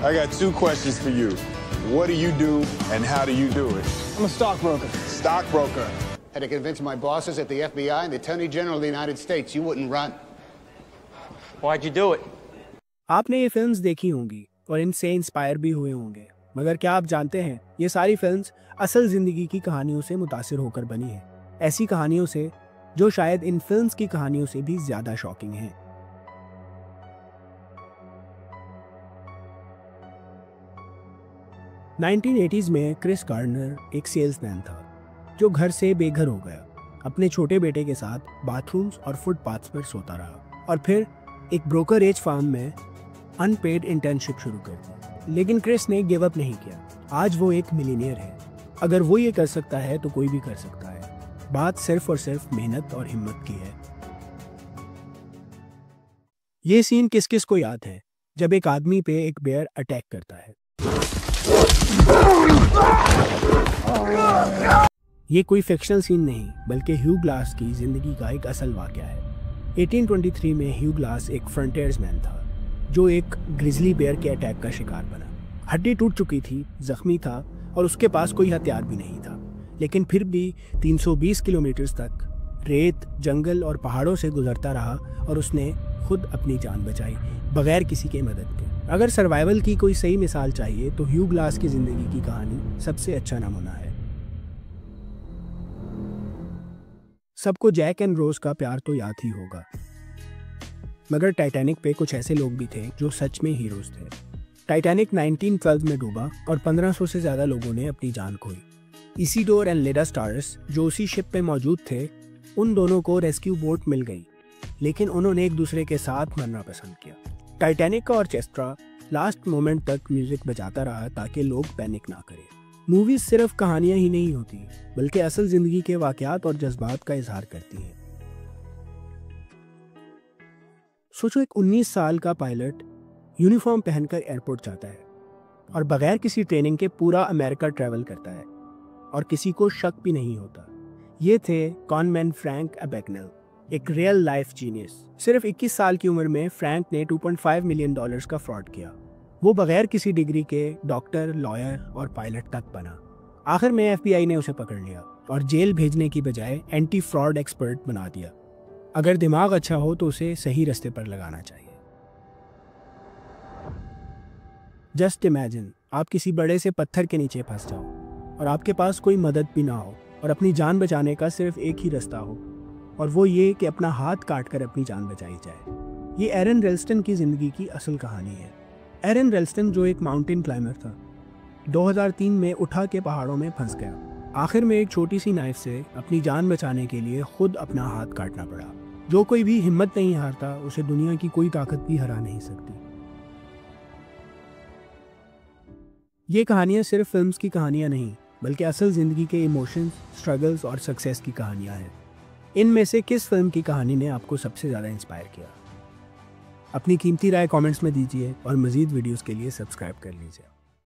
I got two questions for you. What do you do and how do you do it? I'm a stockbroker. Stockbroker. Had to convince my bosses at the FBI and the Attorney General of the United States you wouldn't run. Why'd you do it? आपने ये films देखी होंगी और इनसे inspire भी हुए होंगे, मगर क्या आप जानते हैं ये सारी फिल्म्स असल जिंदगी की कहानियों से मुतासिर होकर बनी हैं, ऐसी कहानियों से जो शायद इन फिल्म्स की कहानियों से भी ज्यादा शॉकिंग हैं। (1980s) में क्रिस गार्डनर एक सेल्समैन था जो घर से बेघर हो गया। अपने छोटे बेटे के साथ बाथरूम्स और फुटपाथ्स पर सोता रहा और फिर एक ब्रोकरेज फर्म में अनपेड इंटर्नशिप शुरू कर दी। लेकिन क्रिस ने गिव अप नहीं किया। आज वो एक मिलियनियर है। अगर वो ये कर सकता है तो कोई भी कर सकता है। बात सिर्फ और सिर्फ मेहनत और हिम्मत की है। ये सीन किस किस को याद है जब एक आदमी पे एक बेयर अटैक करता है। ये कोई फिक्शनल सीन नहीं बल्कि ह्यू ग्लास की जिंदगी का एक असल वाकया है। 1823 में ह्यू ग्लास एक फ्रंटियर्समैन था जो एक ग्रिजली बेयर के अटैक का शिकार बना। हड्डी टूट चुकी थी, जख्मी था और उसके पास कोई हथियार भी नहीं था, लेकिन फिर भी 320 किलोमीटर तक रेत, जंगल और पहाड़ों से गुजरता रहा और उसने खुद अपनी जान बचाई बगैर किसी के मदद के। अगर सर्वाइवल की कोई सही मिसाल चाहिए तो ह्यू ग्लास की ज़िंदगी की कहानी सबसे अच्छा नमूना है। सबको जैक एंड रोज का प्यार तो याद ही होगा, मगर टाइटैनिक पे कुछ ऐसे लोग भी थे जो सच में हीरोज थे। टाइटैनिक 1912 में डूबा और 1500 से ज़्यादा लोगों ने अपनी जान खोई। इसीडोर एंड लेडा स्टारस जो उसी शिप पे मौजूद थे, उन दोनों को रेस्क्यू बोट मिल गई, लेकिन उन्होंने एक दूसरे के साथ मरना पसंद किया। टाइटैनिक का ऑर्केस्ट्रा लास्ट मोमेंट तक म्यूजिक बजाता रहा ताकि लोग पैनिक ना करें। मूवीज सिर्फ कहानियां ही नहीं होती बल्कि असल जिंदगी के वाकयात और जज्बात का इजहार करती हैं। सोचो, एक 19 साल का पायलट यूनिफॉर्म पहनकर एयरपोर्ट जाता है और बगैर किसी ट्रेनिंग के पूरा अमेरिका ट्रैवल करता है और किसी को शक भी नहीं होता। ये थे कॉनमैन फ्रैंक अबैगनेल, एक रियल लाइफ जीनियस। सिर्फ 21 साल की उम्र में फ्रैंक ने $2.5 मिलियन का फ्रॉड किया। वो बगैर किसी डिग्री के डॉक्टर, लॉयर और पायलट तक बना। आखिर में FBI ने उसे पकड़ लिया और जेल भेजने की बजाय एंटी फ्रॉड एक्सपर्ट बना दिया। अगर दिमाग अच्छा हो तो उसे सही रास्ते पर लगाना चाहिए। जस्ट इमेजिन, आप किसी बड़े से पत्थर के नीचे फंस जाओ और आपके पास कोई मदद भी ना हो और अपनी जान बचाने का सिर्फ एक ही रास्ता हो, और वो ये कि अपना हाथ काटकर अपनी जान बचाई जाए। ये एरन रेल्स्टन की ज़िंदगी की असल कहानी है। एरन रेल्स्टन जो एक माउंटेन क्लाइंबर था, 2003 में उठा के पहाड़ों में फंस गया। आखिर में एक छोटी सी नाइफ से अपनी जान बचाने के लिए खुद अपना हाथ काटना पड़ा। जो कोई भी हिम्मत नहीं हारता उसे दुनिया की कोई ताकत भी हरा नहीं सकती। ये कहानियाँ सिर्फ फिल्म्स की कहानियाँ नहीं बल्कि असल ज़िंदगी के इमोशंस, स्ट्रगल्स और सक्सेस की कहानियाँ हैं। इनमें से किस फिल्म की कहानी ने आपको सबसे ज़्यादा इंस्पायर किया? अपनी कीमती राय कमेंट्स में दीजिए और मज़ीद वीडियोस के लिए सब्सक्राइब कर लीजिए।